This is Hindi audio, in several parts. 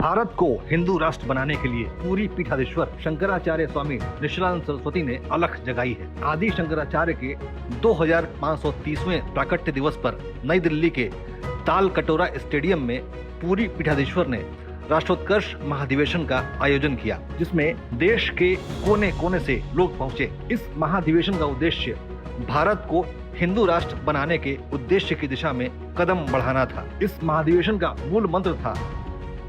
भारत को हिंदू राष्ट्र बनाने के लिए पूरी पीठाधीश्वर शंकराचार्य स्वामी निशिलानंद सरस्वती ने अलख जगाई है। आदि शंकराचार्य के 2530वें प्राकट्य दिवस पर नई दिल्ली के ताल कटोरा स्टेडियम में पूरी पीठाधीश्वर ने राष्ट्रोत्कर्ष महाधिवेशन का आयोजन किया, जिसमें देश के कोने कोने से लोग पहुंचे। इस महाधिवेशन का उद्देश्य भारत को हिंदू राष्ट्र बनाने के उद्देश्य की दिशा में कदम बढ़ाना था। इस महाधिवेशन का मूल मंत्र था,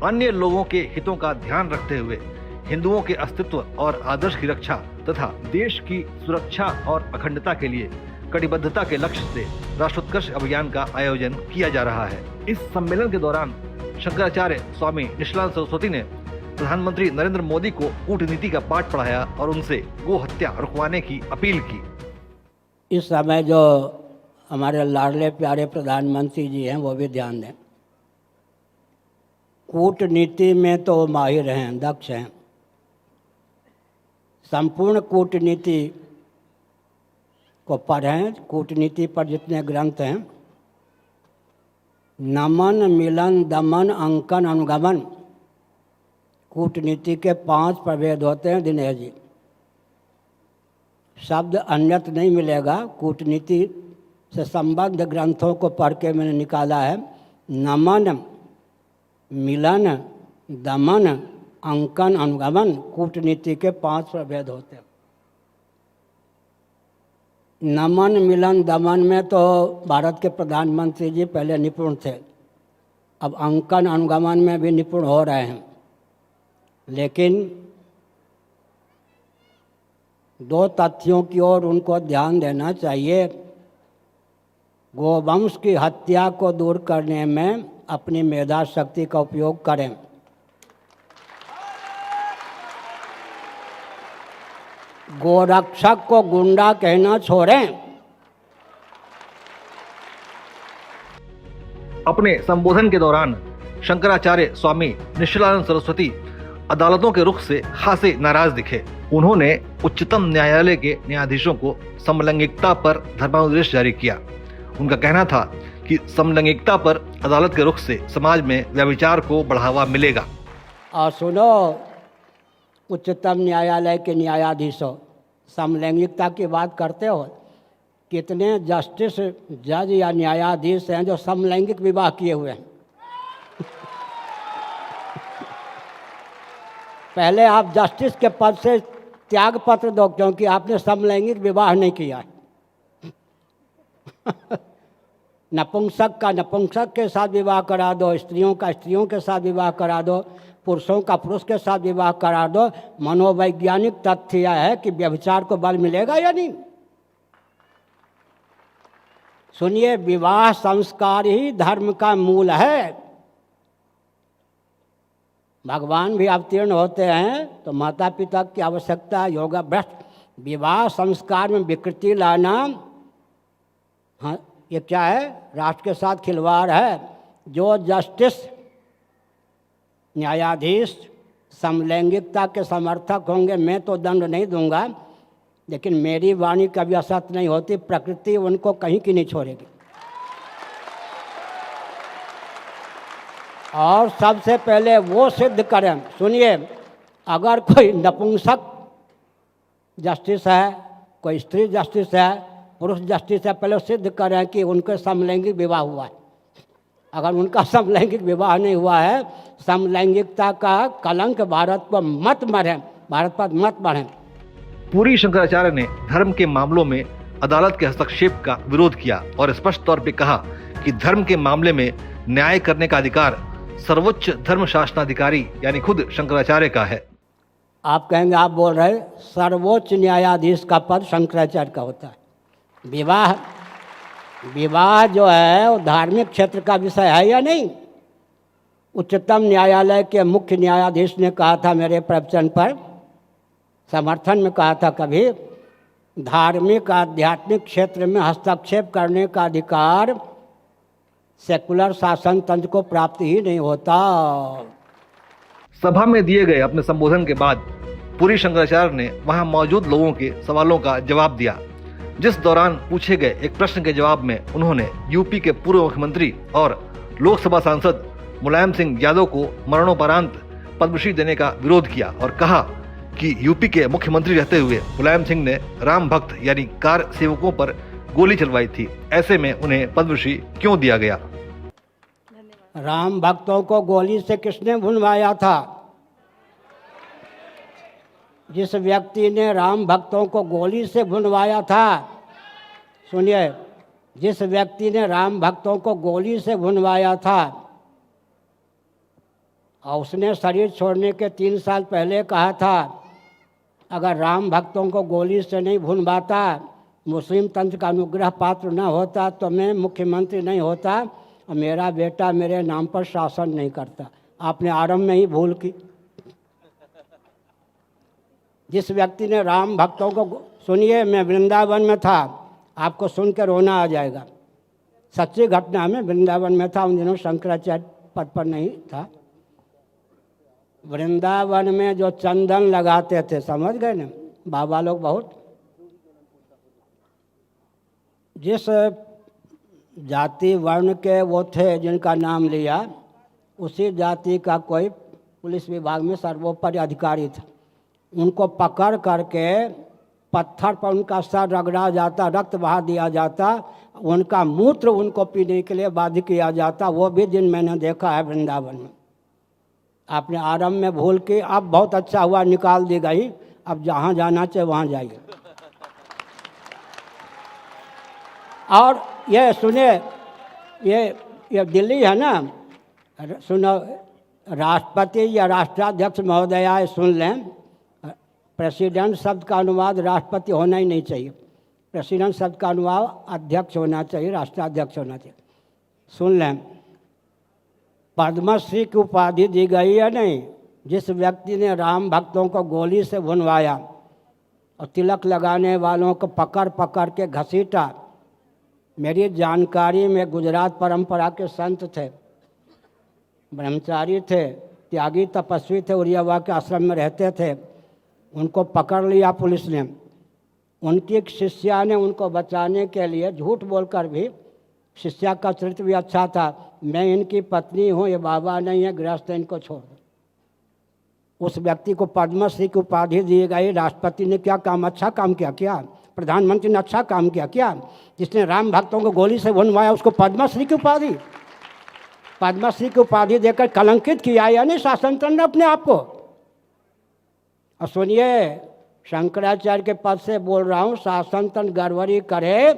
अन्य लोगों के हितों का ध्यान रखते हुए हिंदुओं के अस्तित्व और आदर्श की रक्षा तथा देश की सुरक्षा और अखंडता के लिए कटिबद्धता के लक्ष्य से राष्ट्रोत्कर्ष अभियान का आयोजन किया जा रहा है। इस सम्मेलन के दौरान शंकराचार्य स्वामी निशिलानंद सरस्वती ने प्रधानमंत्री नरेंद्र मोदी को कूटनीति का पाठ पढ़ाया और उनसे गो हत्या रुकवाने की अपील की। इस समय जो हमारे लाडले प्यारे प्रधानमंत्री जी हैं वो भी ध्यान दें। कूटनीति में तो माहिर हैं, दक्ष हैं। संपूर्ण कूटनीति को पढ़ें। कूटनीति पर जितने ग्रंथ हैं, नमन, मिलन, दमन, अंकन, अनुगमन, कूटनीति के 5 प्रभेद होते हैं दिनेश जी। शब्द अन्यत्र नहीं मिलेगा। कूटनीति से संबद्ध ग्रंथों को पढ़ के मैंने निकाला है। नमन, मिलन, दमन, अंकन, अनुगमन, कूटनीति के 5 प्रभेद होते हैं। नमन, मिलन, दमन में तो भारत के प्रधानमंत्री जी पहले निपुण थे, अब अंकन, अनुगमन में भी निपुण हो रहे हैं। लेकिन 2 तथ्यों की ओर उनको ध्यान देना चाहिए। गोवंश की हत्या को दूर करने में अपनी मेधा शक्ति का उपयोग करें। गोरक्षक को गुंडा कहना छोड़ें। अपने संबोधन के दौरान शंकराचार्य स्वामी निशिलानंद सरस्वती अदालतों के रुख से खासे नाराज दिखे। उन्होंने उच्चतम न्यायालय के न्यायाधीशों को समलैंगिकता पर धर्मानुदेश जारी किया। उनका कहना था कि समलैंगिकता पर अदालत के रुख से समाज में व्यभिचार को बढ़ावा मिलेगा। और सुनो, उच्चतम न्यायालय के न्यायाधीशों, समलैंगिकता की बात करते हो। कितने जस्टिस, जज या न्यायाधीश हैं जो समलैंगिक विवाह किए हुए हैं? पहले आप जस्टिस के पद से त्याग पत्र दो, क्योंकि आपने समलैंगिक विवाह नहीं किया। नपुंसक का नपुंसक के साथ विवाह करा दो, स्त्रियों का स्त्रियों के साथ विवाह करा दो, पुरुषों का पुरुष के साथ विवाह करा दो। मनोवैज्ञानिक तथ्य यह है कि व्यभिचार को बल मिलेगा या नहीं। सुनिए, विवाह संस्कार ही धर्म का मूल है। भगवान भी अवतीर्ण होते हैं तो माता पिता की आवश्यकता, योगा भ्रष्ट विवाह संस्कार में विकृति लाना, हाँ, ये क्या है? राष्ट्र के साथ खिलवाड़ है। जो जस्टिस, न्यायाधीश समलैंगिकता के समर्थक होंगे, मैं तो दंड नहीं दूंगा, लेकिन मेरी वाणी कभी असत्य नहीं होती। प्रकृति उनको कहीं की नहीं छोड़ेगी। और सबसे पहले वो सिद्ध करें। सुनिए, अगर कोई नपुंसक जस्टिस है, कोई स्त्री जस्टिस है, पुरुष जस्टिस है, पहले सिद्ध करें कि उनके समलैंगिक विवाह हुआ है। अगर उनका समलैंगिक विवाह नहीं हुआ है, समलैंगिकता का कलंक भारत पर मत बढ़े, भारत पर मत बढ़े। पूरी शंकराचार्य ने धर्म के मामलों में अदालत के हस्तक्षेप का विरोध किया और स्पष्ट तौर पे कहा कि धर्म के मामले में न्याय करने का अधिकार सर्वोच्च धर्म शासनाधिकारी यानी खुद शंकराचार्य का है। आप कहेंगे, आप बोल रहे, सर्वोच्च न्यायाधीश का पद शंकराचार्य का होता है। विवाह जो है वो धार्मिक क्षेत्र का विषय है या नहीं? उच्चतम न्यायालय के मुख्य न्यायाधीश ने कहा था मेरे प्रवचन पर, समर्थन में कहा था, कभी धार्मिक आध्यात्मिक क्षेत्र में हस्तक्षेप करने का अधिकार सेकुलर शासन तंत्र को प्राप्त ही नहीं होता। सभा में दिए गए अपने संबोधन के बाद पूरी शंकराचार्य ने वहां मौजूद लोगों के सवालों का जवाब दिया, जिस दौरान पूछे गए एक प्रश्न के जवाब में उन्होंने यूपी के पूर्व मुख्यमंत्री और लोकसभा सांसद मुलायम सिंह यादव को मरणोपरांत पद्मश्री देने का विरोध किया और कहा कि यूपी के मुख्यमंत्री रहते हुए मुलायम सिंह ने राम भक्त यानी कार सेवकों पर गोली चलवाई थी, ऐसे में उन्हें पद्मश्री क्यों दिया गया? राम भक्तों को गोली से किसने भुनवाया था? जिस व्यक्ति ने राम भक्तों को गोली से भुनवाया था, सुनिए, जिस व्यक्ति ने राम भक्तों को गोली से भुनवाया था और उसने शरीर छोड़ने के 3 साल पहले कहा था, अगर राम भक्तों को गोली से नहीं भुनवाता, मुस्लिम तंत्र का अनुग्रह पात्र न होता तो मैं मुख्यमंत्री नहीं होता और मेरा बेटा मेरे नाम पर शासन नहीं करता। आपने आरंभ में ही भूल की। जिस व्यक्ति ने राम भक्तों को, सुनिए, मैं वृंदावन में था, आपको सुन के रोना आ जाएगा। सच्ची घटना में वृंदावन में था, उन दिनों शंकराचार्य पद पर नहीं था। वृंदावन में जो चंदन लगाते थे, समझ गए ना बाबा लोग, बहुत जिस जाति वर्ण के वो थे जिनका नाम लिया, उसी जाति का कोई पुलिस विभाग में सर्वोपरि अधिकारी था। उनको पकड़ करके पत्थर पर उनका सर रगड़ा जाता, रक्त बहा दिया जाता, उनका मूत्र उनको पीने के लिए बाध्य किया जाता। वो भी दिन मैंने देखा है वृंदावन में। आपने आरंभ में भूल की, अब बहुत अच्छा हुआ निकाल दी गई। अब जहाँ जाना चाहिए वहाँ जाइए। और ये सुने, ये दिल्ली है ना, सुनो, राष्ट्रपति या राष्ट्राध्यक्ष महोदया सुन लें, प्रेसिडेंट शब्द का अनुवाद राष्ट्रपति होना ही नहीं चाहिए। प्रेसिडेंट शब्द का अनुवाद अध्यक्ष होना चाहिए, राष्ट्राध्यक्ष होना चाहिए। सुन लें, पद्मश्री की उपाधि दी गई है नहीं जिस व्यक्ति ने राम भक्तों को गोली से भुनवाया और तिलक लगाने वालों को पकड़ पकड़ के घसीटा। मेरी जानकारी में गुजरात परंपरा के संत थे, ब्रह्मचारी थे, त्यागी तपस्वी थे, उरियावा के आश्रम में रहते थे। उनको पकड़ लिया पुलिस ने। उनकी एक शिष्या ने उनको बचाने के लिए झूठ बोलकर भी, शिष्या का चरित्र भी अच्छा था, मैं इनकी पत्नी हूँ, ये बाबा नहीं है, गृहस्थ, इनको छोड़ दो। उस व्यक्ति को पद्मश्री की उपाधि दी गई। राष्ट्रपति ने क्या काम, अच्छा काम किया क्या? प्रधानमंत्री ने अच्छा काम किया क्या? जिसने राम भक्तों को गोली से भुनवाया उसको पद्मश्री की उपाधि, पद्मश्री की उपाधि देकर कलंकित किया, यानी शासन तंत्र ने अपने आप को। और सुनिए, शंकराचार्य के पद से बोल रहा हूँ, शासन तंत्र गड़बड़ी करे,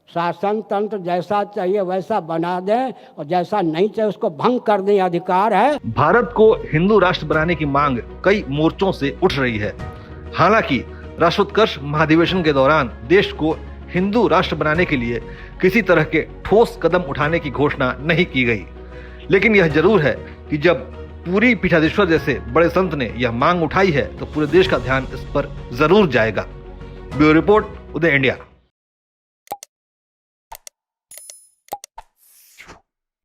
शासन तंत्र जैसा चाहिए वैसा बना दें और जैसा नहीं चाहिए उसको भंग कर दें, अधिकार है। भारत को हिंदू राष्ट्र बनाने की मांग कई मोर्चों से उठ रही है। हालांकि राष्ट्रोत्कर्ष महाधिवेशन के दौरान देश को हिंदू राष्ट्र बनाने के लिए किसी तरह के ठोस कदम उठाने की घोषणा नहीं की गई, लेकिन यह जरूर है कि जब पूरी पीठाधीश्वर जैसे बड़े संत ने यह मांग उठाई है तो पूरे देश का ध्यान इस पर जरूर जाएगा। ब्यूरो रिपोर्ट, उदय इंडिया।